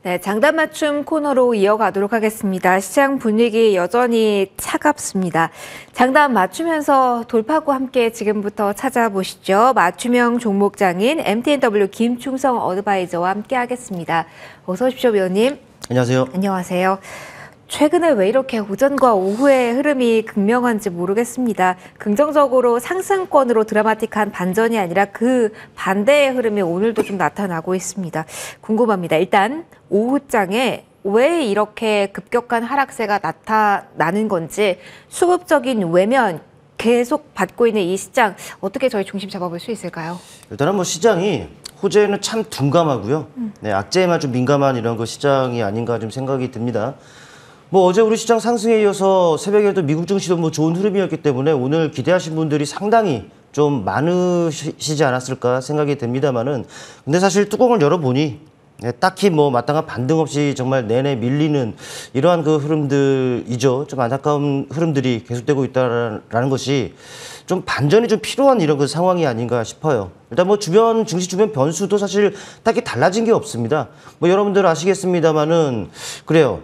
네, 장단 맞춤 코너로 이어가도록 하겠습니다. 시장 분위기 여전히 차갑습니다. 장단 맞추면서 돌파구 함께 지금부터 찾아보시죠. 맞춤형 종목장인 MTNW 김충성 어드바이저와 함께 하겠습니다. 어서 오십시오, 위원님. 안녕하세요. 안녕하세요. 최근에 왜 이렇게 오전과 오후의 흐름이 극명한지 모르겠습니다. 긍정적으로 상승권으로 드라마틱한 반전이 아니라 그 반대의 흐름이 오늘도 좀 나타나고 있습니다. 궁금합니다. 일단 오후장에 왜 이렇게 급격한 하락세가 나타나는 건지 수급적인 외면 계속 받고 있는 이 시장 어떻게 저희 중심 잡아볼 수 있을까요? 일단은 시장이 호재에는 참 둔감하고요. 네, 악재에만 좀 민감한 이런 시장이 아닌가 좀 생각이 듭니다. 어제 우리 시장 상승에 이어서 새벽에도 미국 증시도 좋은 흐름이었기 때문에 오늘 기대하신 분들이 상당히 좀 많으시지 않았을까 생각이 듭니다만은 근데 사실 뚜껑을 열어보니 딱히 마땅한 반등 없이 정말 내내 밀리는 이러한 흐름들이죠. 좀 안타까운 흐름들이 계속되고 있다라는 것이 좀 반전이 좀 필요한 이런 상황이 아닌가 싶어요. 일단 증시 주변 변수도 사실 딱히 달라진 게 없습니다. 여러분들 아시겠습니다만은 그래요.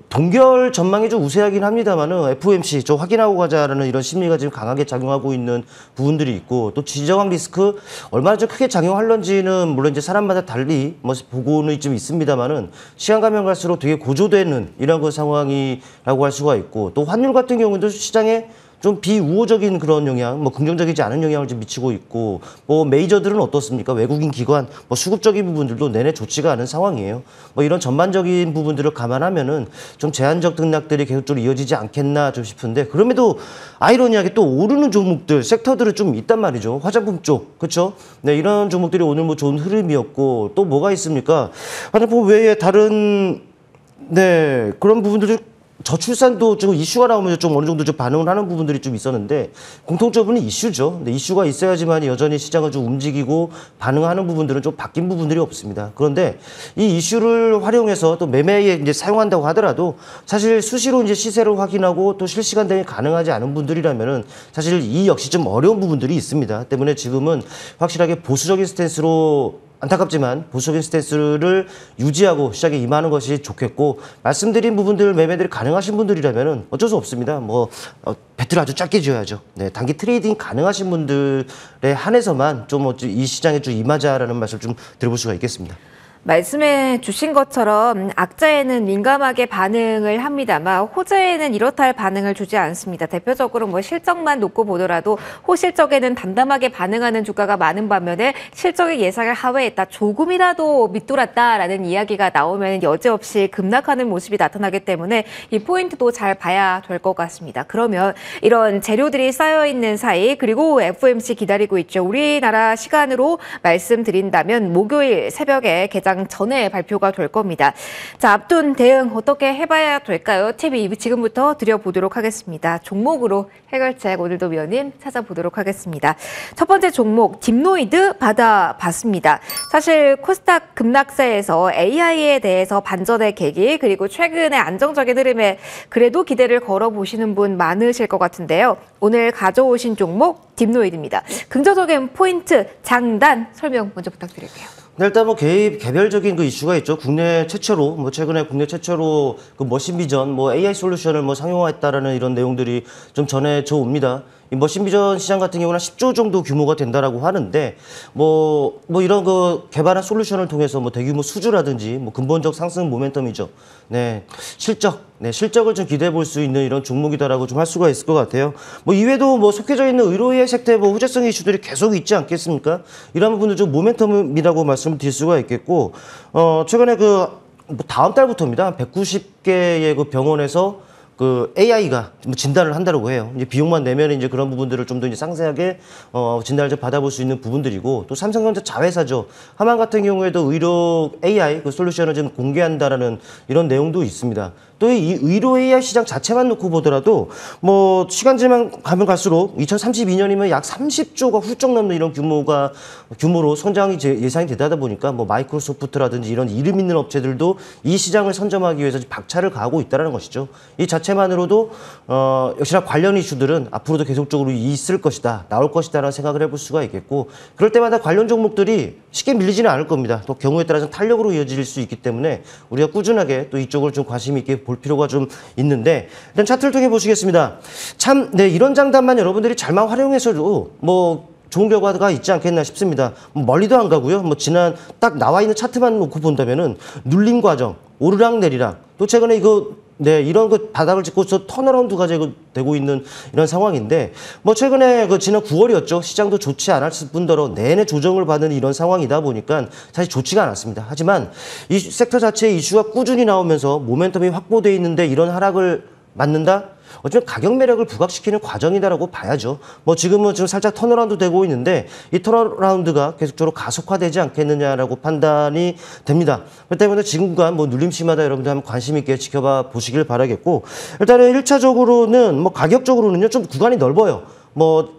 동결 전망이 좀 우세하긴 합니다만은 FOMC 좀 확인하고 가자라는 이런 심리가 지금 강하게 작용하고 있는 부분들이 있고 또 지정학 리스크 얼마나 좀 크게 작용할런지는 물론 이제 사람마다 달리 보고는 좀 있습니다만은 시간 가면 갈수록 되게 고조되는 이런 상황이라고 할 수가 있고 또 환율 같은 경우도 시장에 좀 비우호적인 그런 영향, 긍정적이지 않은 영향을 좀 미치고 있고, 메이저들은 어떻습니까? 외국인 기관, 수급적인 부분들도 내내 좋지가 않은 상황이에요. 이런 전반적인 부분들을 감안하면은 좀 제한적 등락들이 계속적으로 이어지지 않겠나 좀 싶은데, 그럼에도 아이러니하게 또 오르는 종목들, 섹터들은 좀 있단 말이죠. 화장품 쪽, 그렇죠? 네, 이런 종목들이 오늘 좋은 흐름이었고, 또 뭐가 있습니까? 화장품 외에 다른, 네, 그런 부분들이 저출산도 좀 이슈가 나오면 좀 어느 정도 좀 반응을 하는 부분들이 좀 있었는데 공통적으로는 이슈죠. 근데 이슈가 있어야지만 여전히 시장을 좀 움직이고 반응하는 부분들은 좀 바뀐 부분들이 없습니다. 그런데 이 이슈를 활용해서 또 매매에 이제 사용한다고 하더라도 사실 수시로 이제 시세를 확인하고 또 실시간 대응이 가능하지 않은 분들이라면은 사실 이 역시 좀 어려운 부분들이 있습니다. 때문에 지금은 확실하게 보수적인 스탠스로 안타깝지만 보수적인 스탠스를 유지하고 시장에 임하는 것이 좋겠고 말씀드린 부분들 매매들이 가능하신 분들이라면 어쩔 수 없습니다. 배틀 아주 짧게 지어야죠. 네, 단기 트레이딩 가능하신 분들에 한해서만 좀 이 시장에 좀 임하자라는 말씀을 좀 드려볼 수가 있겠습니다. 말씀해 주신 것처럼 악재에는 민감하게 반응을 합니다만 호재에는 이렇다 할 반응을 주지 않습니다. 대표적으로 실적만 놓고 보더라도 호실적에는 담담하게 반응하는 주가가 많은 반면에 실적의 예상을 하회했다. 조금이라도 밑돌았다라는 이야기가 나오면 여지없이 급락하는 모습이 나타나기 때문에 이 포인트도 잘 봐야 될 것 같습니다. 그러면 이런 재료들이 쌓여있는 사이 그리고 FOMC 기다리고 있죠. 우리나라 시간으로 말씀드린다면 목요일 새벽에 개장 전에 발표가 될 겁니다. 자, 앞둔 대응 어떻게 해봐야 될까요? 팁이 지금부터 드려보도록 하겠습니다. 종목으로 해결책 오늘도 위원님 찾아보도록 하겠습니다. 첫 번째 종목 딥노이드 받아봤습니다. 사실 코스닥 급락세에서 AI에 대해서 반전의 계기 그리고 최근의 안정적인 흐름에 그래도 기대를 걸어보시는 분 많으실 것 같은데요. 오늘 가져오신 종목 딥노이드입니다. 긍정적인 포인트 장단 설명 먼저 부탁드릴게요. 일단 개별적인 이슈가 있죠. 국내 최초로 최근에 국내 최초로 머신비전 AI 솔루션을 상용화했다라는 이런 내용들이 좀 전해져 옵니다. 이 머신비전 시장 같은 경우는 10조 정도 규모가 된다라고 하는데 이런 개발한 솔루션을 통해서 대규모 수주라든지 근본적 상승 모멘텀이죠. 네, 실적을 좀 기대해 볼 수 있는 이런 종목이다라고 좀 할 수가 있을 것 같아요. 이외에도 속해져 있는 의료의 색태 호재성 이슈들이 계속 있지 않겠습니까? 이런 부분도 좀 모멘텀이라고 말씀을 드릴 수가 있겠고 최근에 다음 달부터입니다. 190개의 병원에서 AI가 진단을 한다고 해요. 이제 비용만 내면 이제 그런 부분들을 좀 더 상세하게 진단을 좀 받아볼 수 있는 부분들이고 또 삼성전자 자회사죠. 하만 같은 경우에도 의료 AI 솔루션을 좀 공개한다라는 이런 내용도 있습니다. 또 이 의료 AI 시장 자체만 놓고 보더라도 뭐 시간제만 가면 갈수록 2032년이면 약 30조가 훌쩍 넘는 이런 규모로 성장이 예상이 되다 보니까 뭐 마이크로소프트라든지 이런 이름 있는 업체들도 이 시장을 선점하기 위해서 박차를 가하고 있다는 것이죠. 이 자체만으로도 역시나 관련 이슈들은 앞으로도 계속적으로 있을 것이다, 나올 것이다라는 생각을 해볼 수가 있겠고, 그럴 때마다 관련 종목들이 쉽게 밀리지는 않을 겁니다. 또 경우에 따라서 탄력으로 이어질 수 있기 때문에 우리가 꾸준하게 또 이쪽을 좀 관심 있게 볼 필요가 좀 있는데, 일단 차트를 통해 보시겠습니다. 참, 네, 이런 장단만 여러분들이 잘만 활용해서도 뭐 좋은 결과가 있지 않겠나 싶습니다. 멀리도 안 가고요. 뭐 지난 딱 나와 있는 차트만 놓고 본다면은 눌림 과정, 오르락 내리락, 또 최근에 이런 거 바닥을 찍고서 턴어라운드가 되고 있는 이런 상황인데, 뭐 최근에 지난 9월이었죠. 시장도 좋지 않았을 뿐더러 내내 조정을 받는 이런 상황이다 보니까 사실 좋지가 않았습니다. 하지만 이 섹터 자체의 이슈가 꾸준히 나오면서 모멘텀이 확보되어 있는데 이런 하락을 맞는다? 어쩌면 가격 매력을 부각시키는 과정이다라고 봐야죠. 뭐 지금은 지금 살짝 턴어라운드 되고 있는데 이 턴어라운드가 계속적으로 가속화되지 않겠느냐라고 판단이 됩니다. 그렇기 때문에 지금과 뭐 눌림시마다 여러분들 한번 관심 있게 지켜봐 보시길 바라겠고, 일단은 1차적으로는 뭐 가격적으로는요 좀 구간이 넓어요. 뭐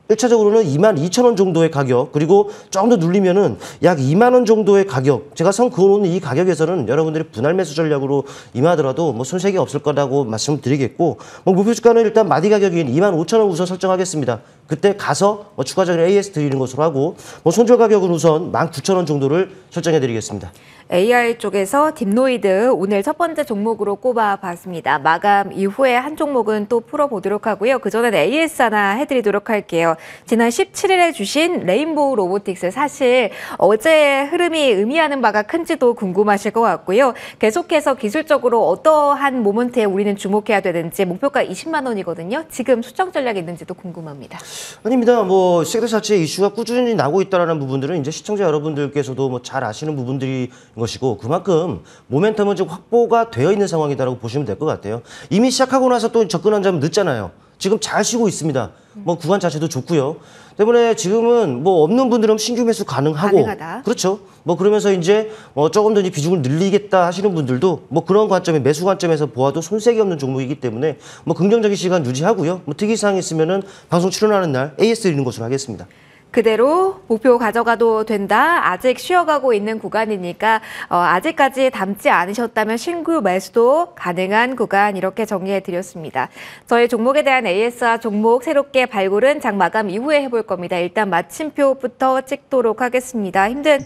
1차적으로는 22,000원 정도의 가격, 그리고 조금 더 눌리면은 약 2만 원 정도의 가격, 제가 선 그어놓은 이 가격에서는 여러분들이 분할 매수 전략으로 임하더라도 뭐 손색이 없을 거라고 말씀드리겠고, 뭐 목표 주가는 일단 마디 가격인 25,000원 우선 설정하겠습니다. 그때 가서 뭐 추가적인 AS 드리는 것으로 하고, 뭐 손절 가격은 우선 19,000원 정도를 설정해 드리겠습니다. AI 쪽에서 딥노이드 오늘 첫 번째 종목으로 꼽아봤습니다. 마감 이후에 한 종목은 또 풀어보도록 하고요. 그전엔 AS 하나 해드리도록 할게요. 지난 17일에 주신 레인보우 로보틱스, 사실 어제의 흐름이 의미하는 바가 큰지도 궁금하실 것 같고요. 계속해서 기술적으로 어떠한 모먼트에 우리는 주목해야 되는지, 목표가 20만 원이거든요. 지금 수정 전략이 있는지도 궁금합니다. 아닙니다. 뭐 섹터 자체의 이슈가 꾸준히 나고 있다라는 부분들은 이제 시청자 여러분들께서도 뭐 잘 아시는 부분들이 것이고, 그만큼 모멘텀은 좀 확보가 되어 있는 상황이다라고 보시면 될 것 같아요. 이미 시작하고 나서 또 접근한 점은 늦잖아요. 지금 잘 쉬고 있습니다. 뭐 구간 자체도 좋고요. 때문에 지금은 뭐 없는 분들은 신규 매수 가능하다. 그렇죠. 뭐 그러면서 이제 조금 더 이제 비중을 늘리겠다 하시는 분들도 뭐 그런 관점에, 매수 관점에서 보아도 손색이 없는 종목이기 때문에 뭐 긍정적인 시간 유지하고요. 뭐 특이사항이 있으면은 방송 출연하는 날 AS 드리는 것으로 하겠습니다. 그대로 목표 가져가도 된다. 아직 쉬어가고 있는 구간이니까 아직까지 담지 않으셨다면 신규 매수도 가능한 구간, 이렇게 정리해드렸습니다. 저희 종목에 대한 AS와 종목 새롭게 발굴은 장 마감 이후에 해볼 겁니다. 일단 마침표부터 찍도록 하겠습니다. 힘든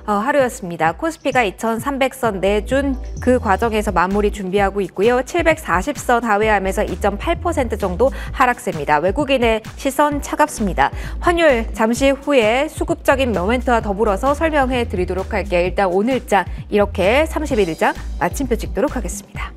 하루였습니다. 코스피가 2,300선 내준 그 과정에서 마무리 준비하고 있고요. 740선 하회하면서 2.8% 정도 하락세입니다. 외국인의 시선 차갑습니다. 환율 잠시 후에 수급적인 모멘트와 더불어서 설명해 드리도록 할게요. 일단 오늘장 이렇게 31일장 마침표 찍도록 하겠습니다.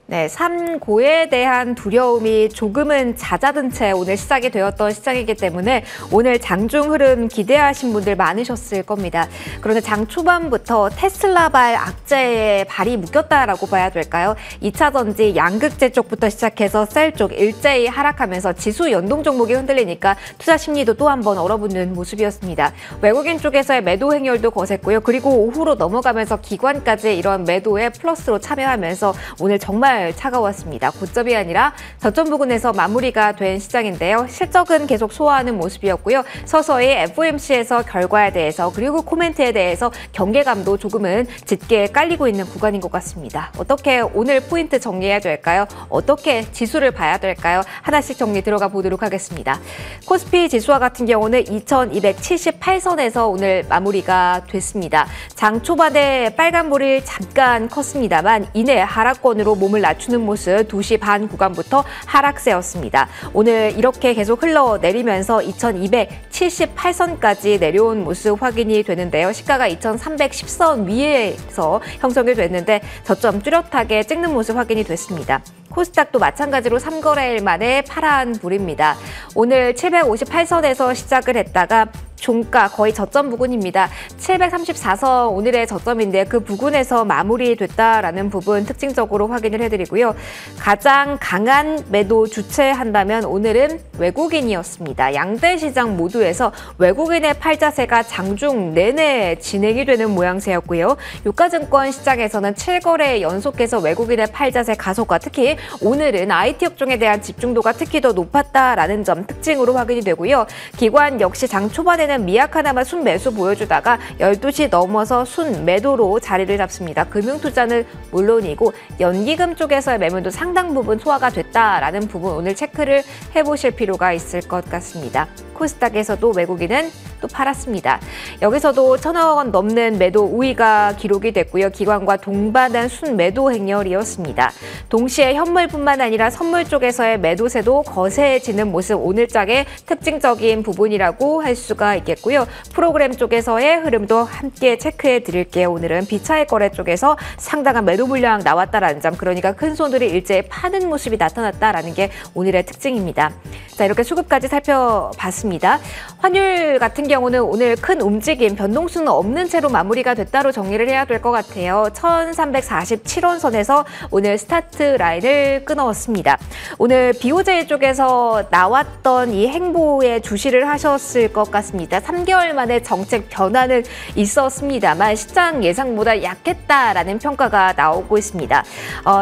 네, 삼고에 대한 두려움이 조금은 잦아든 채 오늘 시작이 되었던 시장이기 때문에 오늘 장중 흐름 기대하신 분들 많으셨을 겁니다. 그런데 장 초반부터 테슬라발 악재에 발이 묶였다라고 봐야 될까요? 2차 전지 양극재 쪽부터 시작해서 셀 쪽 일제히 하락하면서 지수 연동 종목이 흔들리니까 투자 심리도 또 한 번 얼어붙는 모습이었습니다. 외국인 쪽에서의 매도 행렬도 거셌고요. 그리고 오후로 넘어가면서 기관까지 이런 매도에 플러스로 참여하면서 오늘 정말 차가웠습니다. 고점이 아니라 저점 부근에서 마무리가 된 시장인데요. 실적은 계속 소화하는 모습이었고요. 서서히 FOMC에서 결과에 대해서 그리고 코멘트에 대해서 경계감도 조금은 짙게 깔리고 있는 구간인 것 같습니다. 어떻게 오늘 포인트 정리해야 될까요? 어떻게 지수를 봐야 될까요? 하나씩 정리 들어가 보도록 하겠습니다. 코스피 지수와 같은 경우는 2278선에서 오늘 마무리가 됐습니다. 장 초반에 빨간불이 잠깐 컸습니다만 이내 하락권으로 몸을 낮추는 모습, 2시 반 구간부터 하락세였습니다. 오늘 이렇게 계속 흘러내리면서 2278선까지 내려온 모습 확인이 되는데요. 시가가 2310선 위에서 형성이 됐는데 저점 뚜렷하게 찍는 모습 확인이 됐습니다. 코스닥도 마찬가지로 3거래일 만에 파란 불입니다. 오늘 758선에서 시작을 했다가 종가 거의 저점 부근입니다. 734선 오늘의 저점인데 그 부근에서 마무리됐다라는 부분 특징적으로 확인을 해드리고요. 가장 강한 매도 주체한다면 오늘은 외국인이었습니다. 양대 시장 모두에서 외국인의 팔자세가 장중 내내 진행이 되는 모양새였고요. 유가증권 시장에서는 7거래 연속해서 외국인의 팔자세 가속과 특히 오늘은 IT 업종에 대한 집중도가 특히 더 높았다라는 점 특징으로 확인이 되고요. 기관 역시 장 초반에는 미약하나마 순매수 보여주다가 12시 넘어서 순매도로 자리를 잡습니다. 금융투자는 물론이고 연기금 쪽에서의 매물도 상당 부분 소화가 됐다라는 부분 오늘 체크를 해보실 필요가 있을 것 같습니다. 코스닥에서도 외국인은 또 팔았습니다. 여기서도 1,000억 원 넘는 매도 우위가 기록이 됐고요. 기관과 동반한 순매도 행렬이었습니다. 동시에 현물뿐만 아니라 선물 쪽에서의 매도세도 거세지는 모습 오늘장의 특징적인 부분이라고 할 수가 있겠고요. 프로그램 쪽에서의 흐름도 함께 체크해 드릴게요. 오늘은 비차익 거래 쪽에서 상당한 매도 물량 나왔다라는 점, 그러니까 큰 손들이 일제히 파는 모습이 나타났다라는 게 오늘의 특징입니다. 자, 이렇게 수급까지 살펴봤습니다. 환율 같은 경우는 오늘 큰 움직임, 변동수는 없는 채로 마무리가 됐다로 정리를 해야 될 것 같아요. 1347원 선에서 오늘 스타트 라인을 끊어왔습니다. 오늘 BOJ 쪽에서 나왔던 이 행보에 주시를 하셨을 것 같습니다. 3개월 만에 정책 변화는 있었습니다만 시장 예상보다 약했다라는 평가가 나오고 있습니다.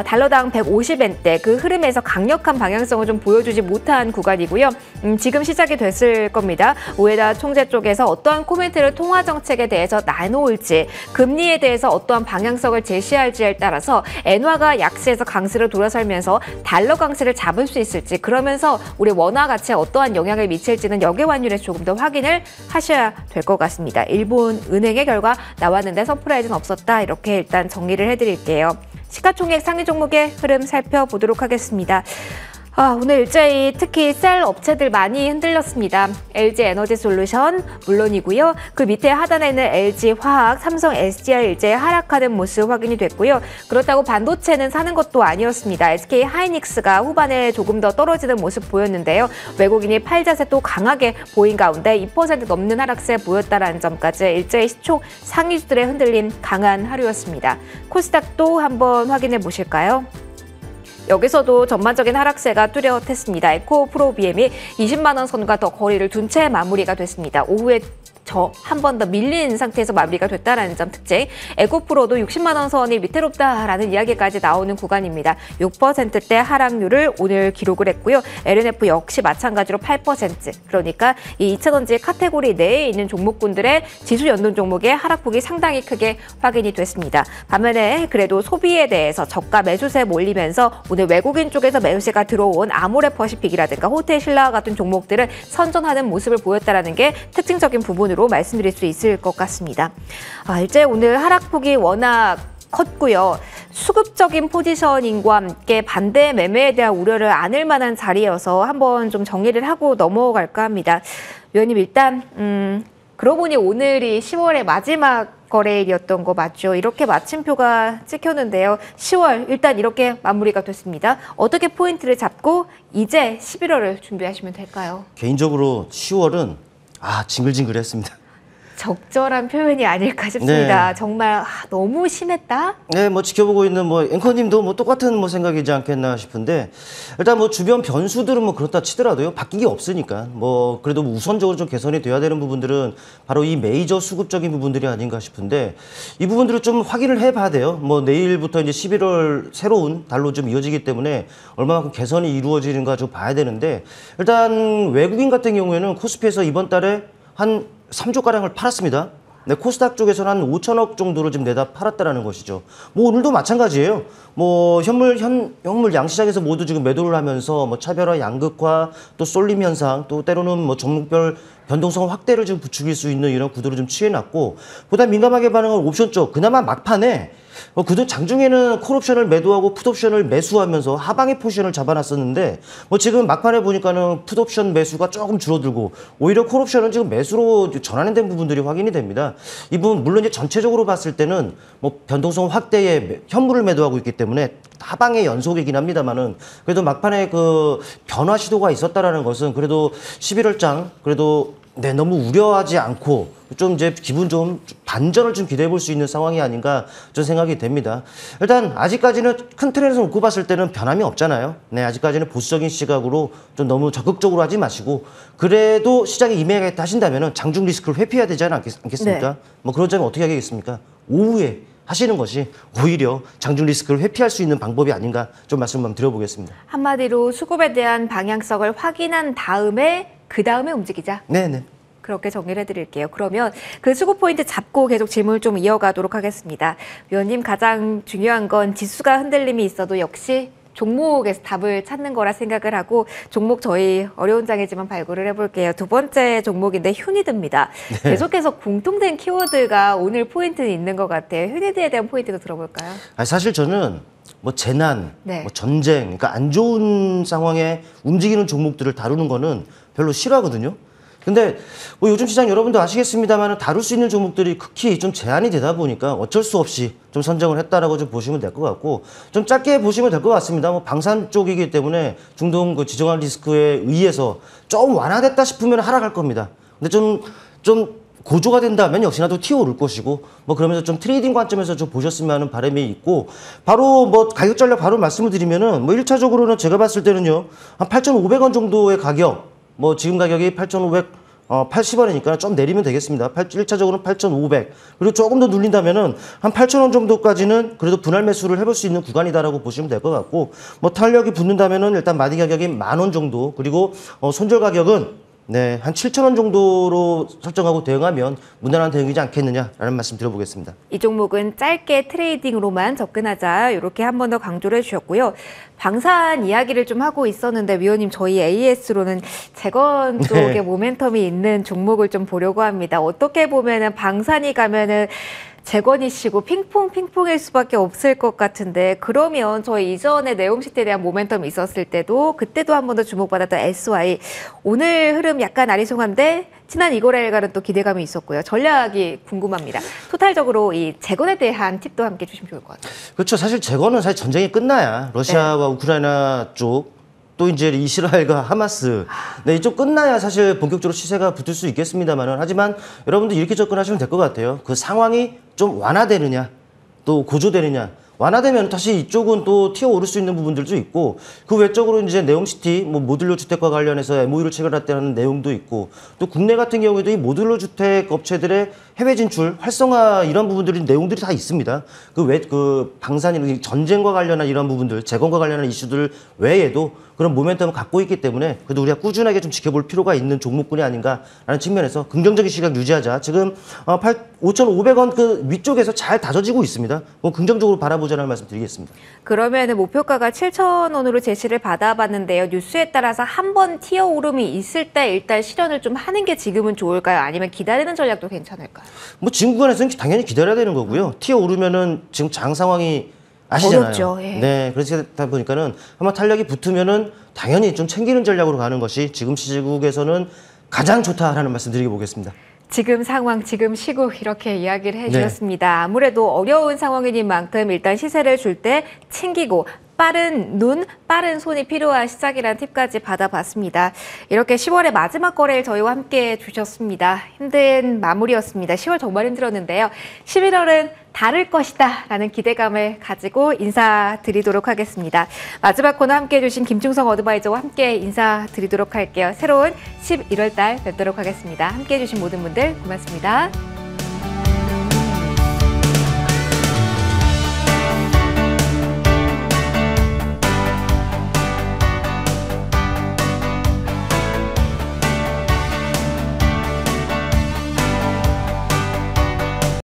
달러당 150엔대 그 흐름에서 강력한 방향성을 좀 보여주지 못한 구간이고요. 지금 시작이 됐을 겁니다. 우에다 총재 쪽에서 어떠한 코멘트를 통화 정책에 대해서 나눠올지, 금리에 대해서 어떠한 방향성을 제시할지에 따라서 엔화가 약세에서 강세로 돌아설면서 달러 강세를 잡을 수 있을지, 그러면서 우리 원화 가치에 어떠한 영향을 미칠지는 역외 환율에서 조금 더 확인을 하셔야 될 것 같습니다. 일본 은행의 결과 나왔는데 서프라이즈는 없었다. 이렇게 일단 정리를 해드릴게요. 시가총액 상위 종목의 흐름 살펴보도록 하겠습니다. 오늘 일제히 특히 셀 업체들 많이 흔들렸습니다. LG 에너지 솔루션 물론이고요. 그 밑에 하단에는 LG 화학, 삼성 SDI 일제히 하락하는 모습 확인이 됐고요. 그렇다고 반도체는 사는 것도 아니었습니다. SK 하이닉스가 후반에 조금 더 떨어지는 모습 보였는데요. 외국인이 팔자세 또 강하게 보인 가운데 2% 넘는 하락세 보였다라는 점까지 일제히 시총 상위주들의 흔들림 강한 하루였습니다. 코스닥도 한번 확인해 보실까요? 여기서도 전반적인 하락세가 뚜렷했습니다. 에코프로비엠이 20만 원 선과 더 거리를 둔 채 마무리가 됐습니다. 오후에 한 번 더 밀린 상태에서 마무리가 됐다라는 점 특징. 에코프로도 60만 원 선이 위태롭다라는 이야기까지 나오는 구간입니다. 6%대 하락률을 오늘 기록을 했고요. LNF 역시 마찬가지로 8%. 그러니까 이 2차전지 카테고리 내에 있는 종목군들의 지수 연동 종목의 하락폭이 상당히 크게 확인이 됐습니다. 반면에 그래도 소비에 대해서 저가 매수세 몰리면서 오늘 외국인 쪽에서 매수세가 들어온 아모레퍼시픽이라든가 호텔신라 같은 종목들은 선전하는 모습을 보였다라는 게 특징적인 부분으로 말씀드릴 수 있을 것 같습니다. 이제 오늘 하락폭이 워낙 컸고요. 수급적인 포지셔닝과 함께 반대 매매에 대한 우려를 안을 만한 자리여서 한번 좀 정리를 하고 넘어갈까 합니다. 위원님 일단 그러고 보니 오늘이 10월의 마지막 거래일이었던 거 맞죠? 이렇게 마침표가 찍혔는데요. 10월 일단 이렇게 마무리가 됐습니다. 어떻게 포인트를 잡고 이제 11월을 준비하시면 될까요? 개인적으로 10월은 징글징글했습니다. 적절한 표현이 아닐까 싶습니다. 네. 정말 너무 심했다? 네, 지켜보고 있는 앵커님도 똑같은 생각이지 않겠나 싶은데, 일단 주변 변수들은 그렇다 치더라도요, 바뀐 게 없으니까, 그래도 우선적으로 좀 개선이 돼야 되는 부분들은 바로 이 메이저 수급적인 부분들이 아닌가 싶은데, 이 부분들을 좀 확인을 해 봐야 돼요. 내일부터 이제 11월 새로운 달로 좀 이어지기 때문에 얼마만큼 개선이 이루어지는가 좀 봐야 되는데, 일단 외국인 같은 경우에는 코스피에서 이번 달에 한 3조가량을 팔았습니다. 네, 코스닥 쪽에서는 한 5천억 정도를 지금 내다 팔았다라는 것이죠. 오늘도 마찬가지예요. 현물 양시장에서 모두 지금 매도를 하면서 차별화 양극화, 또 쏠림 현상, 또 때로는 종목별 변동성 확대를 지금 부추길 수 있는 이런 구도를 좀 취해놨고, 보다 민감하게 반응한 옵션 쪽, 그나마 막판에 그동안 장중에는 콜옵션을 매도하고 풋옵션을 매수하면서 하방의 포지션을 잡아놨었는데, 지금 막판에 보니까는 풋옵션 매수가 조금 줄어들고 오히려 콜옵션은 지금 매수로 전환된 부분들이 확인이 됩니다. 이 부분 물론 이제 전체적으로 봤을 때는 변동성 확대에 현물을 매도하고 있기 때문에 하방의 연속이긴 합니다만은, 그래도 막판에 그 변화 시도가 있었다라는 것은 그래도 11월장 그래도 네, 너무 우려하지 않고 좀 이제 기분 좀 반전을 좀 기대해 볼 수 있는 상황이 아닌가 좀 생각이 됩니다. 일단 아직까지는 큰 틀에서 놓고 봤을 때는 변함이 없잖아요. 네, 아직까지는 보수적인 시각으로 좀 너무 적극적으로 하지 마시고 그래도 시장에 임해야겠다 하신다면은 장중 리스크를 회피해야 되지 않겠습니까? 네. 뭐 그러자면 어떻게 하겠습니까? 오후에 하시는 것이 오히려 장중 리스크를 회피할 수 있는 방법이 아닌가 좀 말씀 한번 드려보겠습니다. 한마디로 수급에 대한 방향성을 확인한 다음에 그 다음에 움직이자. 네네. 그렇게 정리를 해드릴게요. 그러면 그 수급 포인트 잡고 계속 질문을 좀 이어가도록 하겠습니다. 위원님, 가장 중요한 건 지수가 흔들림이 있어도 역시 종목에서 답을 찾는 거라 생각을 하고 종목 저희 어려운 장이지만 발굴을 해볼게요. 두 번째 종목인데 휴니드입니다. 네. 계속해서 공통된 키워드가 오늘 포인트는 있는 것 같아요. 휴니드에 대한 포인트도 들어볼까요? 아니, 사실 저는 뭐 재난, 네. 뭐 전쟁, 그러니까 안 좋은 상황에 움직이는 종목들을 다루는 거는 별로 싫어하거든요. 근데 뭐 요즘 시장 여러분도 아시겠습니다만 다룰 수 있는 종목들이 극히 좀 제한이 되다 보니까 어쩔 수 없이 좀 선정을 했다라고 좀 보시면 될 것 같고 좀 짧게 보시면 될 것 같습니다. 뭐 방산 쪽이기 때문에 중동 그 지정학 리스크에 의해서 좀 완화됐다 싶으면 하락할 겁니다. 근데 좀 고조가 된다면 역시나 또 튀어오를 것이고 뭐 그러면서 좀 트레이딩 관점에서 좀 보셨으면 하는 바람이 있고 바로 뭐 가격 전략 바로 말씀을 드리면은 뭐 1차적으로는 제가 봤을 때는요 한 8,500원 정도의 가격 뭐 지금 가격이 8,580원이니까 좀 내리면 되겠습니다. 1차적으로는 8,500 그리고 조금 더 눌린다면은 한 8,000원 정도까지는 그래도 분할 매수를 해볼 수 있는 구간이다라고 보시면 될 것 같고 뭐 탄력이 붙는다면은 일단 마디 가격이 10,000원 정도 그리고 손절 가격은 네, 한 7,000원 정도로 설정하고 대응하면 무난한 대응이지 않겠느냐라는 말씀 드려보겠습니다. 이 종목은 짧게 트레이딩으로만 접근하자 이렇게 한 번 더 강조를 해주셨고요. 방산 이야기를 좀 하고 있었는데 위원님 저희 AS로는 재건 쪽에 모멘텀이 있는 종목을 좀 보려고 합니다. 어떻게 보면은 방산이 가면은 재건이시고 핑퐁일 수밖에 없을 것 같은데 그러면 저희 이전에 네옴시티에 대한 모멘텀이 있었을 때도 그때도 한 번 더 주목받았던 SY 오늘 흐름 약간 아리송한데 지난 이거래일과는 또 기대감이 있었고요. 전략이 궁금합니다. 토탈적으로 이 재건에 대한 팁도 함께 주시면 좋을 것 같아요. 그렇죠. 사실 재건은 사실 전쟁이 끝나야 러시아와 우크라이나 쪽 또 이제 이스라엘과 하마스 네, 이쪽 끝나야 사실 본격적으로 시세가 붙을 수 있겠습니다만은 하지만 여러분들 이렇게 접근하시면 될 것 같아요. 그 상황이 좀 완화되느냐 또 고조되느냐 완화되면 다시 이쪽은 또 튀어오를 수 있는 부분들도 있고 그 외적으로 이제 네옴시티 뭐 모듈러 주택과 관련해서 MOU를 체결했다는 내용도 있고 또 국내 같은 경우에도 이 모듈러 주택 업체들의 해외 진출 활성화 이런 부분들이 내용들이 다 있습니다. 그 방산이나 전쟁과 관련한 이런 부분들 재건과 관련한 이슈들 외에도 그런 모멘텀을 갖고 있기 때문에 그래도 우리가 꾸준하게 좀 지켜볼 필요가 있는 종목군이 아닌가라는 측면에서 긍정적인 시각 유지하자. 지금 5,500원 그 위쪽에서 잘 다져지고 있습니다. 뭐 긍정적으로 바라보자는 말씀 드리겠습니다. 그러면 목표가가 7,000원으로 제시를 받아봤는데요. 뉴스에 따라서 한 번 튀어 오름이 있을 때 일단 실현을 좀 하는 게 지금은 좋을까요? 아니면 기다리는 전략도 괜찮을까요? 뭐 지금 구간에서는 당연히 기다려야 되는 거고요. 튀어 오르면은 지금 장 상황이 아시잖아요. 어렵죠. 예. 네, 그렇다 보니까는 한번 탄력이 붙으면은 당연히 좀 챙기는 전략으로 가는 것이 지금 시국에서는 가장 좋다라는 말씀 드리고 보겠습니다. 지금 상황, 지금 시국 이렇게 이야기를 해주셨습니다. 아무래도 어려운 상황이니만큼 일단 시세를 줄 때 챙기고 빠른 눈, 빠른 손이 필요한 시작이라는 팁까지 받아봤습니다. 이렇게 10월의 마지막 거래일 저희와 함께 주셨습니다. 힘든 마무리였습니다. 10월 정말 힘들었는데요. 11월은 다를 것이다 라는 기대감을 가지고 인사드리도록 하겠습니다. 마지막 코너 함께해 주신 김충성 어드바이저와 함께 인사드리도록 할게요. 새로운 11월 달 뵙도록 하겠습니다. 함께해 주신 모든 분들 고맙습니다.